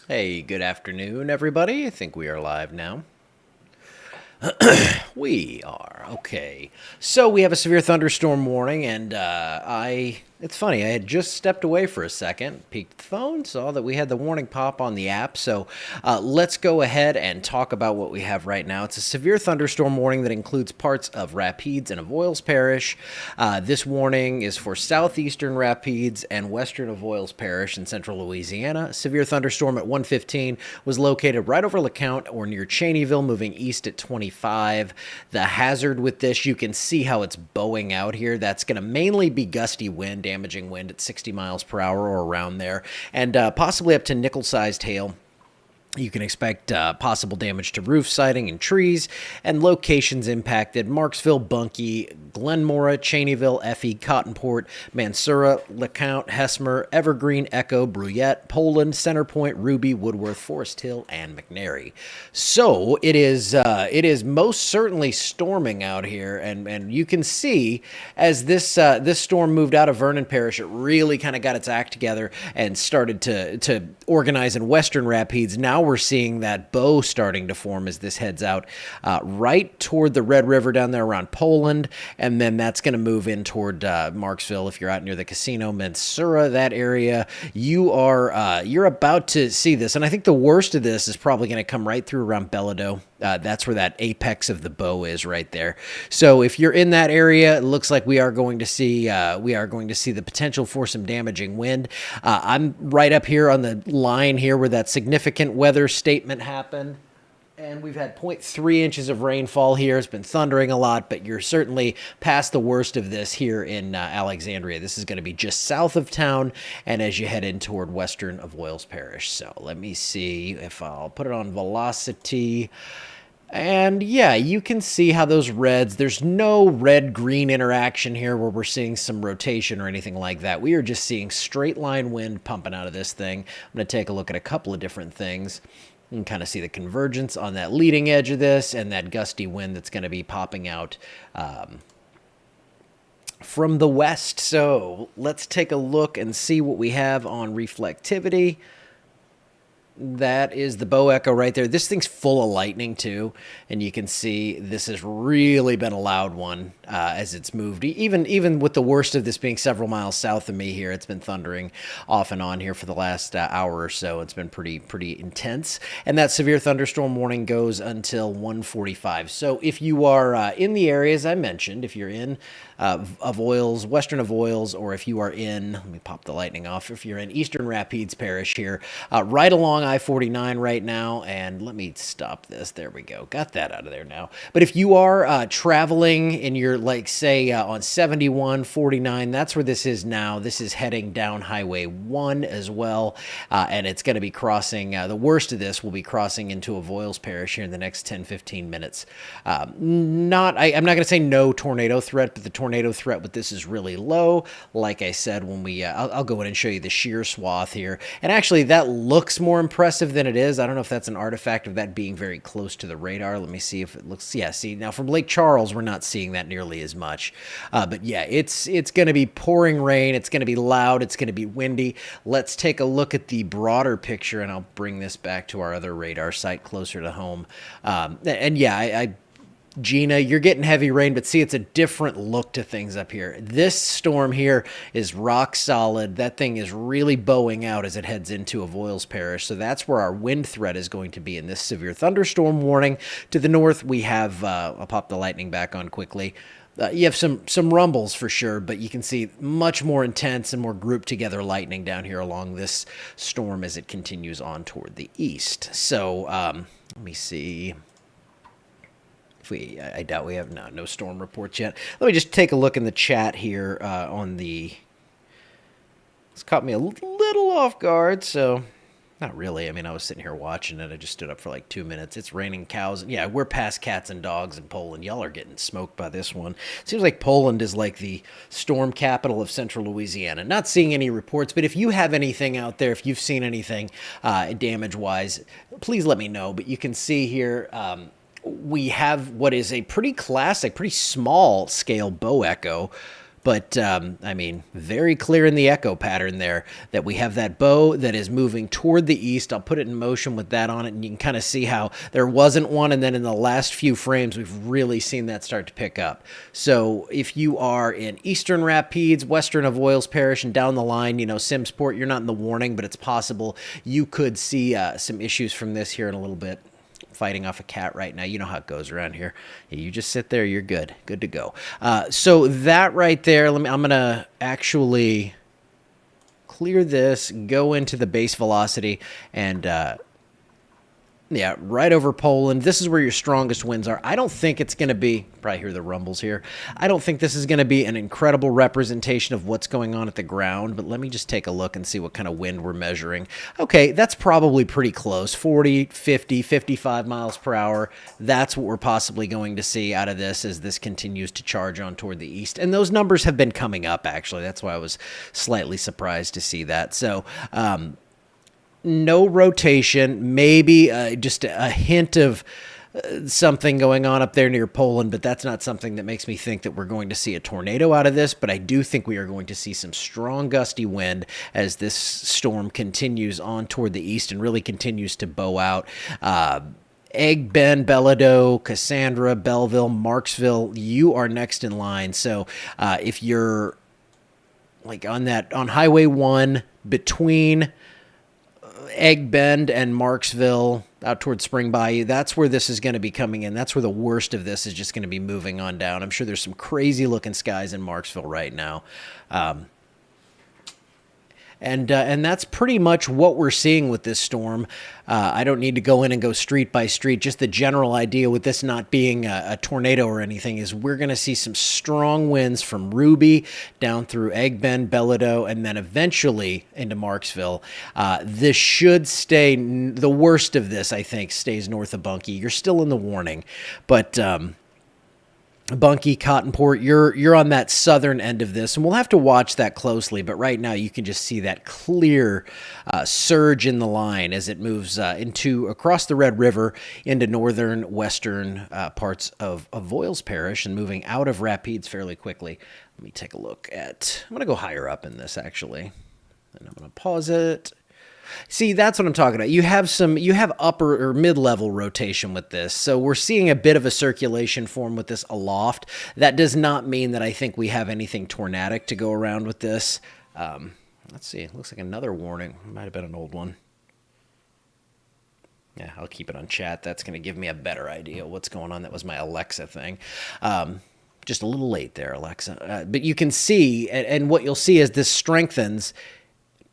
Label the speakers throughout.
Speaker 1: Hey, good afternoon, everybody. I think we are live now. We are. Okay. So we have a severe thunderstorm warning, and it's funny, I had just stepped away for a second, peeked the phone, saw that we had the warning pop on the app. So let's go ahead and talk about what we have right now. It's a severe thunderstorm warning that includes parts of Rapides and Avoyelles Parish. This warning is for southeastern Rapides and western Avoyelles Parish in central Louisiana. A severe thunderstorm at 1:15 was located right over LeCount or near Cheneyville, moving east at 25. The hazard with this, you can see how it's bowing out here. That's going to mainly be gusty wind, damaging wind at 60 miles per hour or around there, and possibly up to nickel-sized hail. You can expect possible damage to roof siding and trees, and locations impacted: Marksville, Bunkie, Glenmora, Cheneyville, Effie, Cottonport, Mansura, LeCount, Hesmer, Evergreen, Echo, Bruyette, Poland, Centerpoint, Ruby, Woodworth, Forest Hill, and McNary. So it is most certainly storming out here, and you can see as this storm moved out of Vernon Parish, it really kind of got its act together and started to organize in Western Rapides. Now we're seeing that bow starting to form as this heads out right toward the Red River down there around Poland, and then that's going to move in toward Marksville. If you're out near the casino, Mansura, that area, you're about to see this. And I think the worst of this is probably going to come right through around Bellido. That's where that apex of the bow is right there. So if you're in that area, it looks like we are going to see the potential for some damaging wind. I'm right up here on the line here where that significant weather statement happened. And we've had 0.3 inches of rainfall here. It's been thundering a lot, but you're certainly past the worst of this here in Alexandria. This is going to be just south of town and as you head in toward western Avoyelles Parish. So let me see if I'll put it on velocity. And yeah, you can see how those reds, there's no red-green interaction here where we're seeing some rotation or anything like that. We are just seeing straight line wind pumping out of this thing. I'm going to take a look at a couple of different things. You can kind of see the convergence on that leading edge of this and that gusty wind that's going to be popping out from the west. So let's take a look and see what we have on reflectivity. That is the bow echo right there. This thing's full of lightning too, and you can see this has really been a loud one as it's moved. Even with the worst of this being several miles south of me here, it's been thundering off and on here for the last hour or so. It's been pretty intense, and that severe thunderstorm warning goes until 1:45. So if you are in the areas I mentioned, if you're in Avoyelles, western Avoyelles, or if you are in, let me pop the lightning off, if you're in eastern Rapides Parish here, right along I-49 right now, and let me stop this. There we go. Got that out of there now. But if you are traveling in your, like, say, on 71, 49, that's where this is now. This is heading down Highway 1 as well, and it's going to be crossing, the worst of this will be crossing into Avoyelles Parish here in the next 10, 15 minutes. I'm not going to say no tornado threat, but the tornado threat with this is really low. Like I said, when we, I'll go in and show you the shear swath here. And actually, that looks more impressive than it is. I don't know if that's an artifact of that being very close to the radar. Let me see if it looks, yeah, see, now from Lake Charles, we're not seeing that nearly as much. But yeah, it's going to be pouring rain. It's going to be loud. It's going to be windy. Let's take a look at the broader picture, and I'll bring this back to our other radar site closer to home. And yeah, Gina, you're getting heavy rain, but see, it's a different look to things up here. This storm here is rock solid. That thing is really bowing out as it heads into Avoyelles Parish. So that's where our wind threat is going to be in this severe thunderstorm warning. To the north, we have, I'll pop the lightning back on quickly. You have some rumbles for sure, but you can see much more intense and more grouped together lightning down here along this storm as it continues on toward the east. So let me see. I doubt we have no storm reports yet. Let me just take a look in the chat here on the. It's caught me a little off guard, so not really. I mean, I was sitting here watching it. I just stood up for like 2 minutes. It's raining cows. Yeah, we're past cats and dogs in Poland. Y'all are getting smoked by this one. Seems like Poland is like the storm capital of central Louisiana. Not seeing any reports, but if you have anything out there, if you've seen anything damage-wise, please let me know. But you can see here. We have what is a pretty classic, pretty small scale bow echo But, I mean, very clear in the echo pattern there that we have that bow that is moving toward the east. I'll put it in motion with that on it, and you can kind of see how there wasn't one, and then in the last few frames, we've really seen that start to pick up. So if you are in Eastern Rapides, western of Voiles Parish, and down the line, Simsport, you're not in the warning, but it's possible you could see some issues from this here in a little bit. Fighting off a cat right now. You know how it goes around here. You just sit there, you're good to go. So that right there, I'm going to actually clear this, go into the base velocity, and yeah, right over Poland. This is where your strongest winds are. I don't think it's going to be, probably hear the rumbles here. I don't think this is going to be an incredible representation of what's going on at the ground, but let me just take a look and see what kind of wind we're measuring. Okay, that's probably pretty close. 40, 50, 55 miles per hour. That's what we're possibly going to see out of this as this continues to charge on toward the east. And those numbers have been coming up, actually. That's why I was slightly surprised to see that. So, no rotation, maybe just a hint of something going on up there near Poland, but that's not something that makes me think that we're going to see a tornado out of this, but I do think we are going to see some strong gusty wind as this storm continues on toward the east and really continues to bow out. Egg Bend, Bellido, Cassandra, Belleville, Marksville, you are next in line. So if you're like on Highway 1 between Egg Bend and Marksville out towards Spring Bayou, that's where this is going to be coming in. That's where the worst of this is just going to be moving on down. I'm sure there's some crazy looking skies in Marksville right now. And that's pretty much what we're seeing with this storm. I don't need to go in and go street by street. Just the general idea with this not being a tornado or anything is we're going to see some strong winds from Ruby down through Egg Bend, Bellido, and then eventually into Marksville. This should stay, the worst of this, I think, stays north of Bunkie. You're still in the warning, but Bunkie, Cottonport, you're on that southern end of this, and we'll have to watch that closely, but right now you can just see that clear surge in the line as it moves across the Red River into northern, western parts of Voiles Parish and moving out of Rapides fairly quickly. Let me take a look at, I'm going to go higher up in this actually, and I'm going to pause it. See, that's what I'm talking about. You have upper or mid-level rotation with this. So we're seeing a bit of a circulation form with this aloft. That does not mean that I think we have anything tornadic to go around with this. Let's see. It looks like another warning. It might have been an old one. Yeah, I'll keep it on chat. That's going to give me a better idea of what's going on. That was my Alexa thing. Just a little late there, Alexa. But you can see, and what you'll see as this strengthens,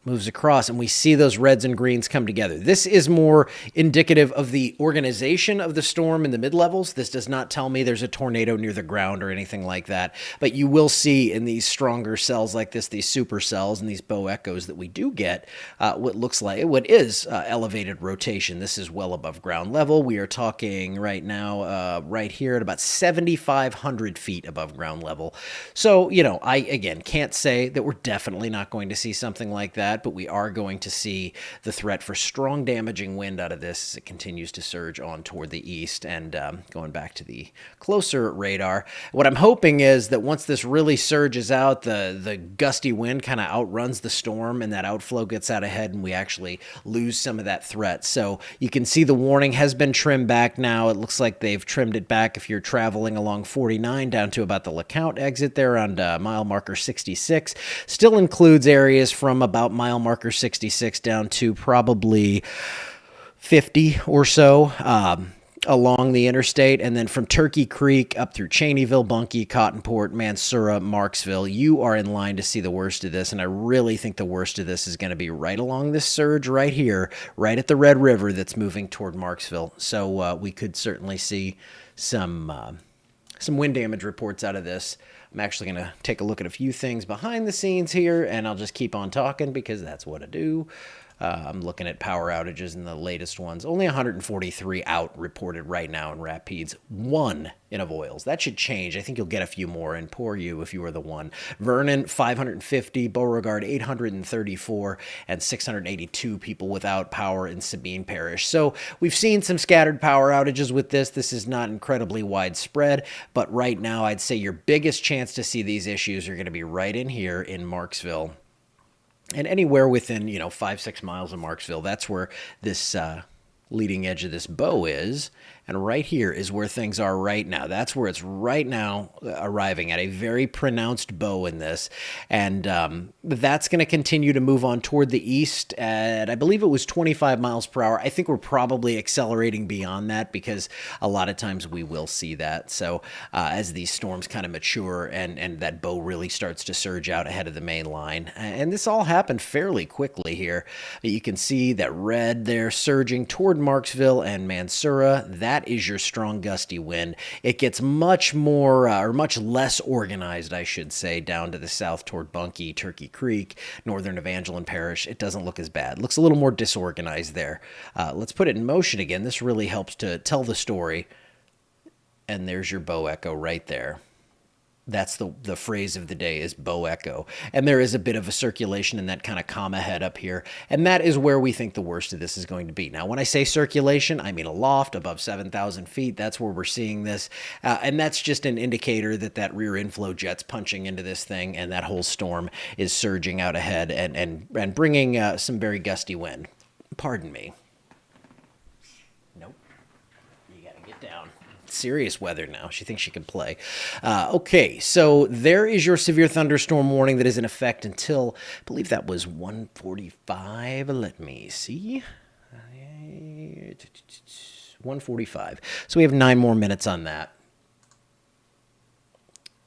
Speaker 1: moves across, and we see those reds and greens come together. This is more indicative of the organization of the storm in the mid-levels. This does not tell me there's a tornado near the ground or anything like that, but you will see in these stronger cells like this, these supercells and these bow echoes that we do get what is elevated rotation. This is well above ground level. We are talking right now, right here at about 7,500 feet above ground level. So, I, again, can't say that we're definitely not going to see something like that, but we are going to see the threat for strong damaging wind out of this as it continues to surge on toward the east. And going back to the closer radar, what I'm hoping is that once this really surges out, the gusty wind kind of outruns the storm and that outflow gets out ahead and we actually lose some of that threat. So you can see the warning has been trimmed back now. It looks like they've trimmed it back if you're traveling along 49 down to about the LeCount exit there around mile marker 66. Still includes areas from about mile marker 66 down to probably 50 or so along the interstate, and then from Turkey Creek up through Cheneyville, Bunkie, Cottonport, Mansura, Marksville, you are in line to see the worst of this, and I really think the worst of this is going to be right along this surge right here, right at the Red River that's moving toward Marksville. So we could certainly see some wind damage reports out of this. I'm actually going to take a look at a few things behind the scenes here, and I'll just keep on talking because that's what I do. I'm looking at power outages in the latest ones. Only 143 out reported right now in Rapides. One in Avoyelles. That should change. I think you'll get a few more, and poor you if you were the one. Vernon, 550. Beauregard, 834. And 682 people without power in Sabine Parish. So we've seen some scattered power outages with this. This is not incredibly widespread, but right now I'd say your biggest chance to see these issues are going to be right in here in Marksville. And anywhere within, 5-6 miles of Marksville, that's where this leading edge of this bow is. And right here is where things are right now. That's where it's right now arriving at, a very pronounced bow in this. And that's going to continue to move on toward the east at, I believe it was 25 miles per hour. I think we're probably accelerating beyond that because a lot of times we will see that. So as these storms kind of mature and that bow really starts to surge out ahead of the main line. And this all happened fairly quickly here. You can see that red there surging toward Marksville and Mansura. That is your strong gusty wind. It gets much more, or much less organized, I should say, down to the south toward Bunkie, Turkey Creek, northern Evangeline Parish. It doesn't look as bad. It looks a little more disorganized there. Let's put it in motion again. This really helps to tell the story. And there's your bow echo right there. That's the phrase of the day, is bow echo. And there is a bit of a circulation in that kind of comma head up here. And that is where we think the worst of this is going to be. Now, when I say circulation, I mean aloft above 7,000 feet. That's where we're seeing this. And that's just an indicator that rear inflow jet's punching into this thing and that whole storm is surging out ahead and bringing some very gusty wind. Pardon me. Nope. You got to get down. Serious weather now. She thinks she can play. Okay, so there is your severe thunderstorm warning that is in effect until, I believe that was 1:45. Let me see. 1:45. So we have 9 more minutes on that.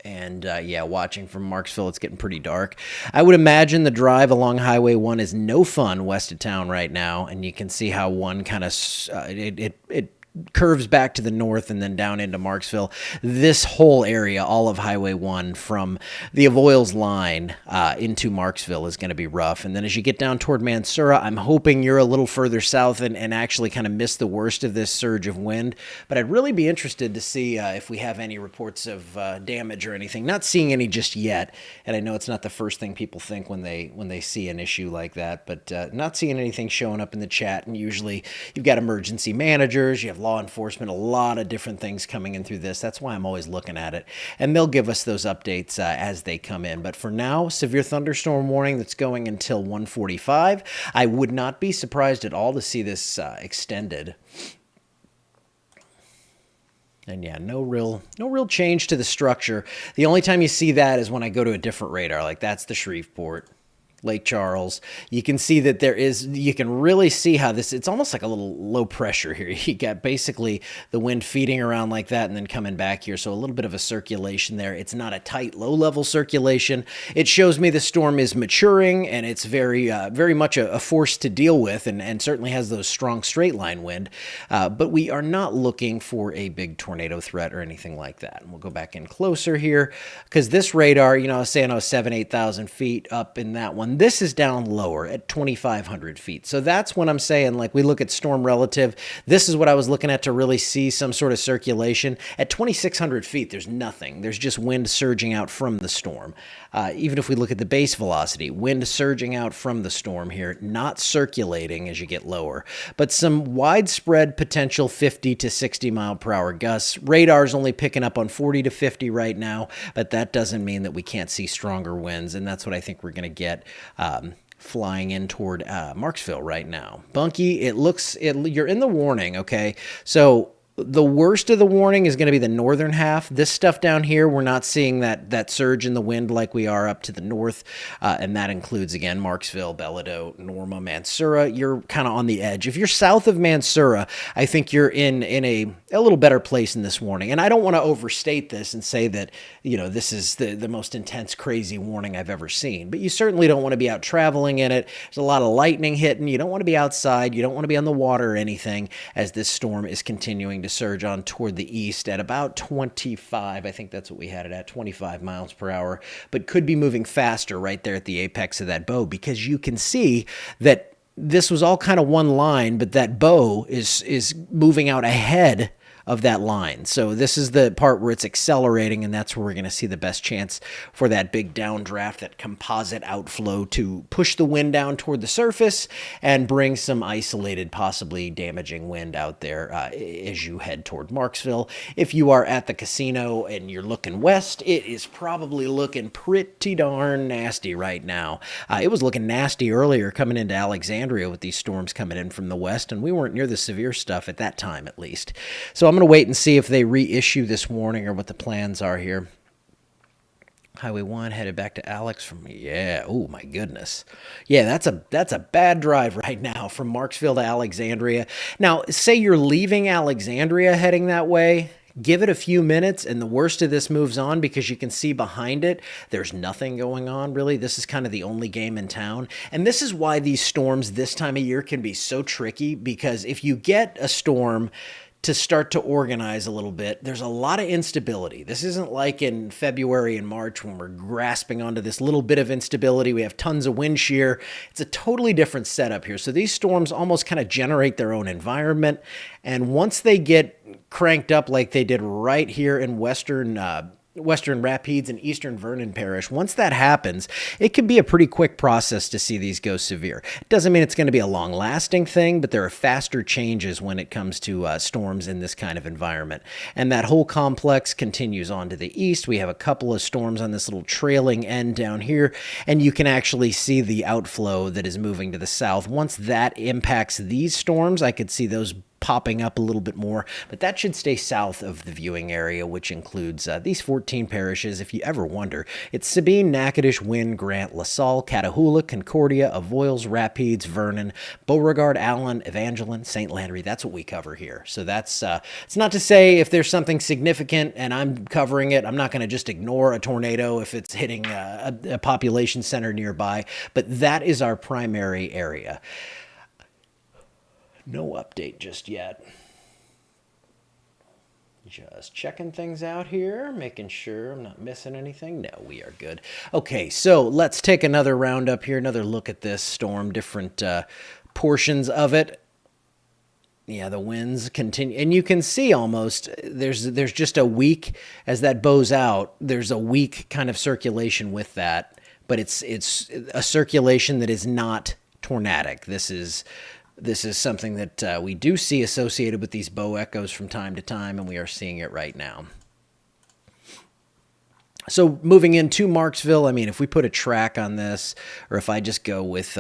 Speaker 1: And yeah, watching from Marksville, it's getting pretty dark. I would imagine the drive along Highway 1 is no fun west of town right now. And you can see how one kind of, it curves back to the north and then down into Marksville. This whole area, all of Highway 1 from the Avoyelles line into Marksville is going to be rough. And then as you get down toward Mansura, I'm hoping you're a little further south and actually kind of miss the worst of this surge of wind. But I'd really be interested to see if we have any reports of damage or anything. Not seeing any just yet. And I know it's not the first thing people think when they see an issue like that, but not seeing anything showing up in the chat. And usually you've got emergency managers, you have law enforcement, a lot of different things coming in through this. That's why I'm always looking at it. And they'll give us those updates as they come in. But for now, severe thunderstorm warning that's going until 1:45. I would not be surprised at all to see this extended. And yeah, no real change to the structure. The only time you see that is when I go to a different radar. Like that's the Shreveport, Lake Charles. You can see that you can really see how it's almost like a little low pressure here. You got basically the wind feeding around like that and then coming back here. So a little bit of a circulation there. It's not a tight, low level circulation. It shows me the storm is maturing and it's very much a force to deal with and certainly has those strong straight line wind. But we are not looking for a big tornado threat or anything like that. And we'll go back in closer here because this radar, I was saying 8,000 feet up in that one. This is down lower at 2,500 feet. So that's when I'm saying, like, we look at storm relative. This is what I was looking at to really see some sort of circulation. At 2,600 feet, there's nothing. There's just wind surging out from the storm. Even if we look at the base velocity, wind surging out from the storm here, not circulating as you get lower, but some widespread potential 50 to 60 mile per hour gusts. Radar's only picking up on 40 to 50 right now, but that doesn't mean that we can't see stronger winds, and that's what I think we're going to get flying in toward Marksville right now. Bunkie, you're in the warning, okay? So the worst of the warning is going to be the northern half. This stuff down here, we're not seeing that surge in the wind like we are up to the north, and that includes, again, Marksville, Bellido, Norma, Mansura. You're kind of on the edge. If you're south of Mansura, I think you're in a little better place in this warning. And I don't want to overstate this and say that, this is the most intense, crazy warning I've ever seen. But you certainly don't want to be out traveling in it. There's a lot of lightning hitting. You don't want to be outside. You don't want to be on the water or anything as this storm is continuing to surge on toward the east at about 25. I think that's what we had it at, 25 miles per hour, but could be moving faster right there at the apex of that bow because you can see that this was all kind of one line, but that bow is moving out ahead of that line. So this is the part where it's accelerating, and that's where we're going to see the best chance for that big downdraft, that composite outflow to push the wind down toward the surface and bring some isolated, possibly damaging wind out there as you head toward Marksville. If you are at the casino and you're looking west, it is probably looking pretty darn nasty right now. It was looking nasty earlier coming into Alexandria with these storms coming in from the west, and we weren't near the severe stuff at that time, at least. So I'm going to wait and see if they reissue this warning or what the plans are here. Highway 1 headed back to Alex from, yeah, oh my goodness. Yeah, that's a bad drive right now from Marksville to Alexandria. Now, say you're leaving Alexandria heading that way, give it a few minutes and the worst of this moves on, because you can see behind it, there's nothing going on really. This is kind of the only game in town. And this is why these storms this time of year can be so tricky, because if you get a storm to start to organize a little bit, there's a lot of instability. This isn't like in February and March when we're grasping onto this little bit of instability. We have tons of wind shear. It's a totally different setup here. So these storms almost kind of generate their own environment. And once they get cranked up like they did right here in Western Rapides and Eastern Vernon Parish, once that happens, it can be a pretty quick process to see these go severe. It doesn't mean it's going to be a long-lasting thing, but there are faster changes when it comes to storms in this kind of environment. And that whole complex continues on to the east. We have a couple of storms on this little trailing end down here, and you can actually see the outflow that is moving to the south. Once that impacts these storms, I could see those popping up a little bit more, but that should stay south of the viewing area, which includes these 14 parishes. If you ever wonder, it's Sabine, Natchitoches, Wynne, Grant, LaSalle, Catahoula, Concordia, Avoyelles, Rapides, Vernon, Beauregard, Allen, Evangeline, St. Landry. That's what we cover here. So that's it's not to say if there's something significant and I'm covering it, I'm not going to just ignore a tornado if it's hitting a population center nearby, but that is our primary area. No update just yet. Just checking things out here, making sure I'm not missing anything. No, we are good. Okay, so let's take another round up here, another look at this storm, different portions of it. Yeah, the winds continue, and you can see almost there's just a weak, as that bows out, there's a weak kind of circulation with that, but it's a circulation that is not tornadic. This is something that we do see associated with these bow echoes from time to time, and we are seeing it right now. So moving into Marksville, I mean, if we put a track on this, or if I just go with,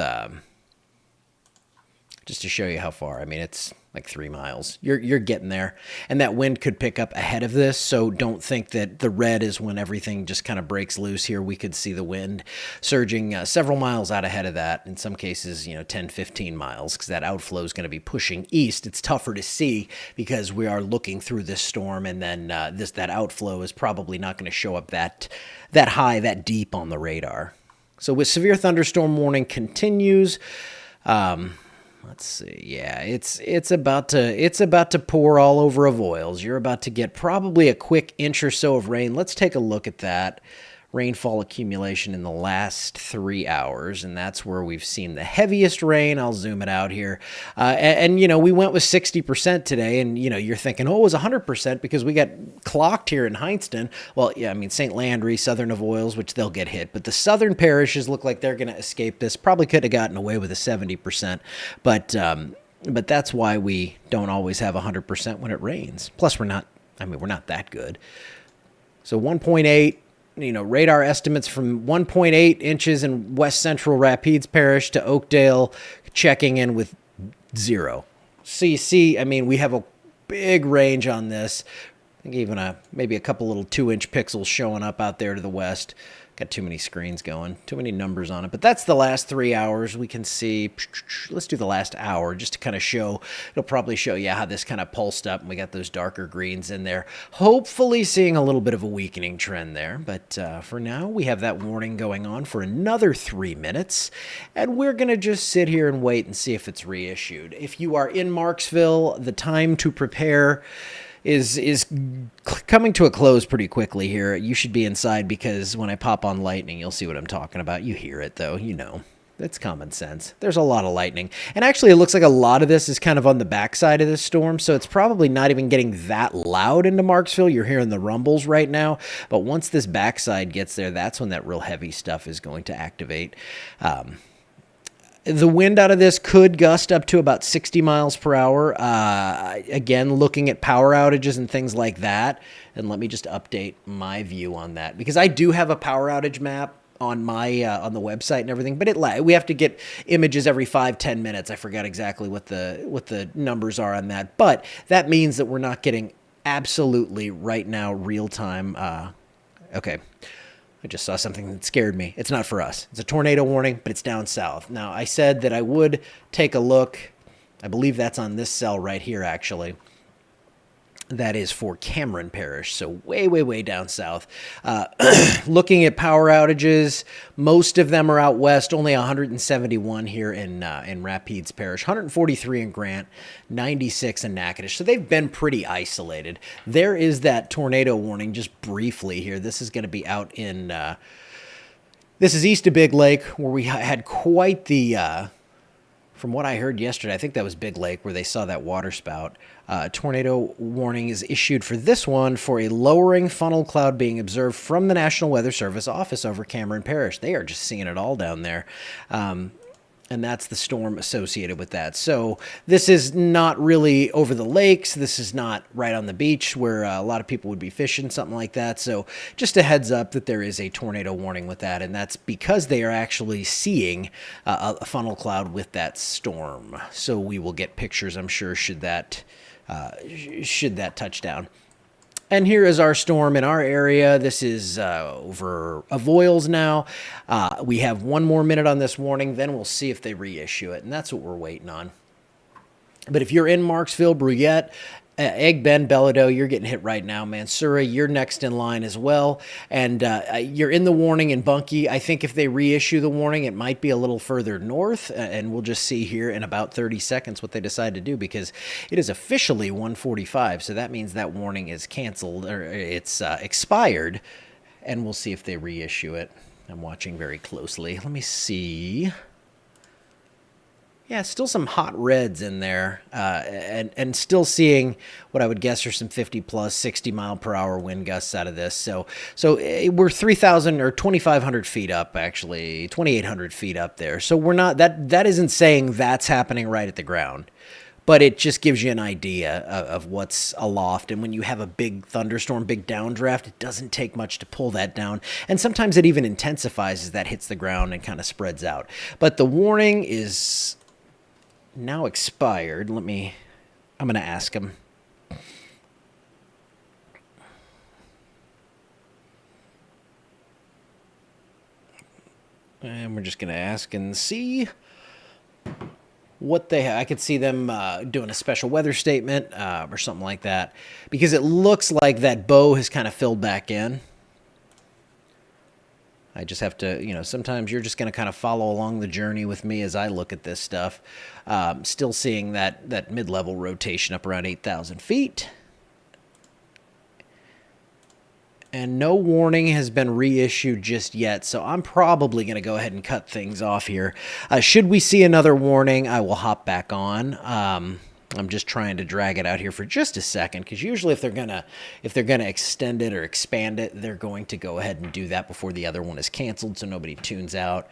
Speaker 1: just to show you how far, I mean, it's like 3 miles. You're getting there. And that wind could pick up ahead of this, so don't think that the red is when everything just kind of breaks loose here. We could see the wind surging several miles out ahead of that, in some cases, 10, 15 miles, because that outflow is going to be pushing east. It's tougher to see because we are looking through this storm, and then that outflow is probably not going to show up that high, that deep on the radar. So with severe thunderstorm warning continues, let's see. Yeah, it's about to pour all over Avoyelles. You're about to get probably a quick inch or so of rain. Let's take a look at that rainfall accumulation in the last 3 hours, and that's where we've seen the heaviest rain. I'll zoom it out here. And we went with 60% today, and, you're thinking, oh, it was 100% because we got clocked here in Hindston. Well, yeah, I mean, St. Landry, southern Avoyelles, which they'll get hit, but the southern parishes look like they're going to escape this. Probably could have gotten away with a 70%, but that's why we don't always have 100% when it rains. Plus, we're not that good. So 1.8. Radar estimates from 1.8 inches in west central Rapides Parish to Oakdale, checking in with 0. So you see, I mean, we have a big range on this. I think even maybe a couple little 2-inch pixels showing up out there to the west. Got too many screens going, too many numbers on it. But that's the last 3 hours. We can see, let's do the last hour just to kind of show, it'll probably show you how this kind of pulsed up, and we got those darker greens in there. Hopefully seeing a little bit of a weakening trend there. But for now, we have that warning going on for another 3 minutes, and we're going to just sit here and wait and see if it's reissued. If you are in Marksville, the time to prepare is coming to a close pretty quickly here. You should be inside, because when I pop on lightning, you'll see what I'm talking about. You hear it, though, It's common sense. There's a lot of lightning. And actually, it looks like a lot of this is kind of on the backside of this storm, so it's probably not even getting that loud into Marksville. You're hearing the rumbles right now, but once this backside gets there, that's when that real heavy stuff is going to activate. The wind out of this could gust up to about 60 miles per hour. Again, looking at power outages and things like that. And let me just update my view on that, because I do have a power outage map on my on the website and everything, but we have to get images every 5-10 minutes. I forgot exactly what the numbers are on that, but that means that we're not getting absolutely right now real time. Okay. I just saw something that scared me. It's not for us. It's a tornado warning, but it's down south. Now, I said that I would take a look. I believe that's on this cell right here, actually. That is for Cameron Parish, so way, way, way down south. Looking at power outages, most of them are out west. Only 171 here in Rapides Parish, 143 in Grant, 96 in Natchitoches. So they've been pretty isolated. There is that tornado warning just briefly here. This is going to be out in this is east of Big Lake, where we had quite the from what I heard yesterday, I think that was Big Lake where they saw that water spout. Tornado warning is issued for this one for a lowering funnel cloud being observed from the National Weather Service office over Cameron Parish. They are just seeing it all down there. And that's the storm associated with that. So this is not really over the lakes. This is not right on the beach where a lot of people would be fishing, something like that. So just a heads up that there is a tornado warning with that. And that's because they are actually seeing a funnel cloud with that storm. So we will get pictures, I'm sure, should that touch down. And here is our storm in our area. This is over Avoyles now. We have one more minute on this warning, then we'll see if they reissue it, and that's what we're waiting on. But if you're in Marksville, Bruyette, Egg Bend, Bellido, you're getting hit right now. Mansura, you're next in line as well. And you're in the warning in Bunkie. I think if they reissue the warning, it might be a little further north. And we'll just see here in about 30 seconds what they decide to do, because it is officially 1:45. So that means that warning is canceled, or it's expired. And we'll see if they reissue it. I'm watching very closely. Let me see. Yeah, still some hot reds in there, and still seeing what I would guess are some 50-plus, 60-mile-per-hour wind gusts out of this. So we're 3,000 or 2,500 feet up, actually, 2,800 feet up there. So we're not that isn't saying that's happening right at the ground, but it just gives you an idea of what's aloft. And when you have a big thunderstorm, big downdraft, it doesn't take much to pull that down. And sometimes it even intensifies as that hits the ground and kind of spreads out. But the warning is now expired. I'm going to ask him. And we're just going to ask and see what they have. I could see them doing a special weather statement or something like that, because it looks like that bow has kind of filled back in. I just have to, sometimes you're just going to kind of follow along the journey with me as I look at this stuff. Still seeing that mid-level rotation up around 8,000 feet. And no warning has been reissued just yet, so I'm probably going to go ahead and cut things off here. Should we see another warning, I will hop back on. I'm just trying to drag it out here for just a second, because usually if they're gonna extend it or expand it, they're going to go ahead and do that before the other one is canceled, so nobody tunes out.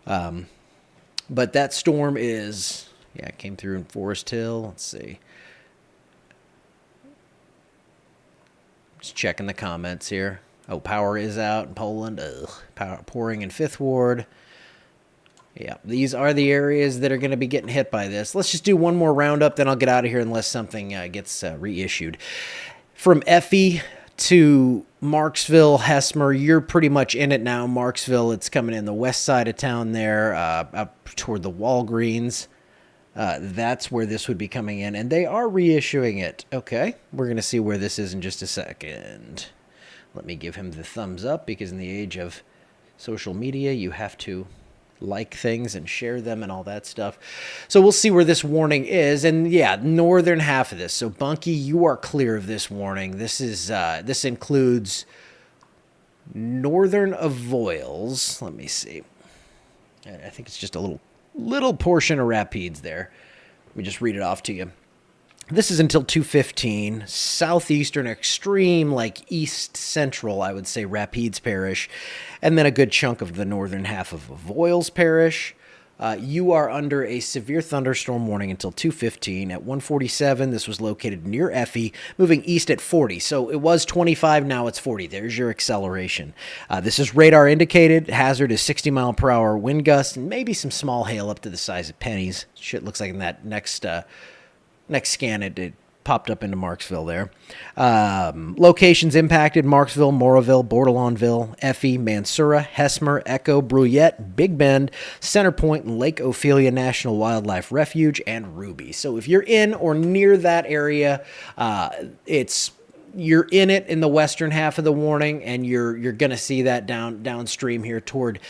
Speaker 1: But that storm it came through in Forest Hill. Let's see. Just checking the comments here. Oh, power is out in Poland. Power pouring in Fifth Ward. Yeah, these are the areas that are going to be getting hit by this. Let's just do one more roundup, then I'll get out of here unless something gets reissued. From Effie to Marksville, Hesmer, you're pretty much in it now. Marksville, it's coming in the west side of town there, up toward the Walgreens. That's where this would be coming in, and they are reissuing it. Okay, we're going to see where this is in just a second. Let me give him the thumbs up, because in the age of social media, you have to like things and share them and all that stuff. So we'll see where this warning is. And yeah, northern half of this. So Bunkie, you are clear of this warning. This includes northern Avoyles. Let me see. I think it's just a little portion of Rapides there. Let me just read it off to you. This is until 2:15, southeastern extreme, like east central, I would say, Rapides Parish, and then a good chunk of the northern half of Avoyelles Parish. You are under a severe thunderstorm warning until 2:15. At 1:47, this was located near Effie, moving east at 40. So it was 25, now it's 40. There's your acceleration. This is radar indicated. Hazard is 60-mile-per-hour wind gusts, and maybe some small hail up to the size of pennies. Shit looks like in that next scan, it popped up into Marksville there. Locations impacted: Marksville, Moraville, Bordelonville, Effie, Mansura, Hesmer, Echo, Bruyette, Big Bend, Center Point, and Lake Ophelia National Wildlife Refuge, and Ruby. So if you're in or near that area, you're in it in the western half of the warning, and you're going to see that downstream here toward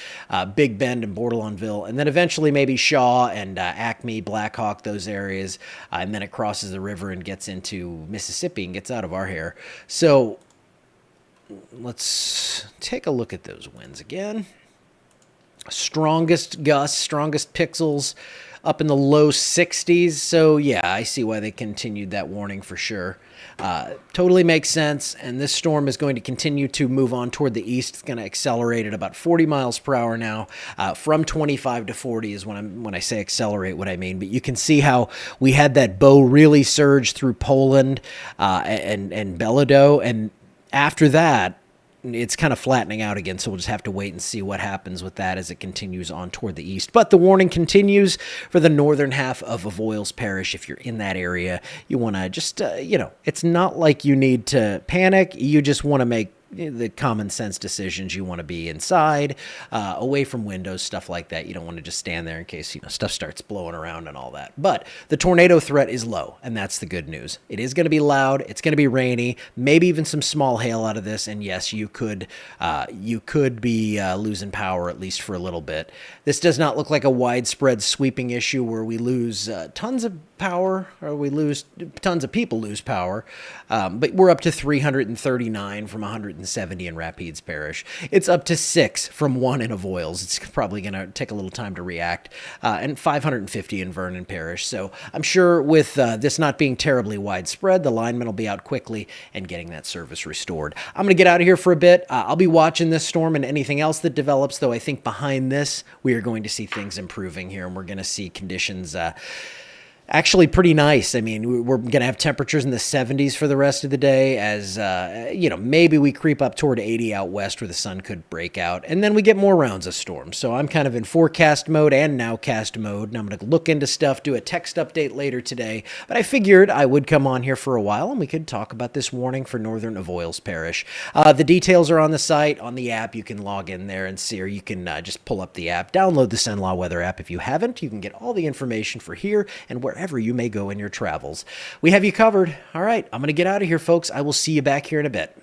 Speaker 1: Big Bend and Bordelonville, and then eventually maybe Shaw and Acme, Blackhawk, those areas, and then it crosses the river and gets into Mississippi and gets out of our hair. So let's take a look at those winds again. Strongest gusts, strongest pixels up in the low 60s. So yeah, I see why they continued that warning for sure. Totally makes sense. And this storm is going to continue to move on toward the east. It's going to accelerate at about 40 miles per hour now. From 25 to 40 is when I say accelerate, what I mean. But you can see how we had that bow really surge through Poland and Bellido. And after that, it's kind of flattening out again, so we'll just have to wait and see what happens with that as it continues on toward the east. But the warning continues for the northern half of Avoyelles Parish. If you're in that area, you want to just, it's not like you need to panic. You just want to make the common sense decisions. You want to be inside, away from windows, stuff like that. You don't want to just stand there in case stuff starts blowing around and all that. But the tornado threat is low, and that's the good news. It is going to be loud. It's going to be rainy. Maybe even some small hail out of this. And yes, you could be losing power at least for a little bit. This does not look like a widespread sweeping issue where we lose tons of power, or tons of people lose power. But we're up to 339 from 170 in Rapides Parish. It's up to 6 from 1 in Avoyelles. It's probably going to take a little time to react. And 550 in Vernon Parish. So I'm sure with this not being terribly widespread, the linemen will be out quickly and getting that service restored. I'm going to get out of here for a bit. I'll be watching this storm and anything else that develops, though I think behind this, we are going to see things improving here, and we're going to see conditions actually pretty nice. I mean, we're going to have temperatures in the 70s for the rest of the day as, maybe we creep up toward 80 out west where the sun could break out, and then we get more rounds of storms. So I'm kind of in forecast mode and nowcast mode, and I'm going to look into stuff, do a text update later today, but I figured I would come on here for a while and we could talk about this warning for northern Avoyelles Parish. The details are on the site, on the app. You can log in there and see, or you can just pull up the app, download the SenLaw Weather app if you haven't. You can get all the information for here and wherever you may go in your travels. We have you covered. All right, I'm going to get out of here, folks. I will see you back here in a bit.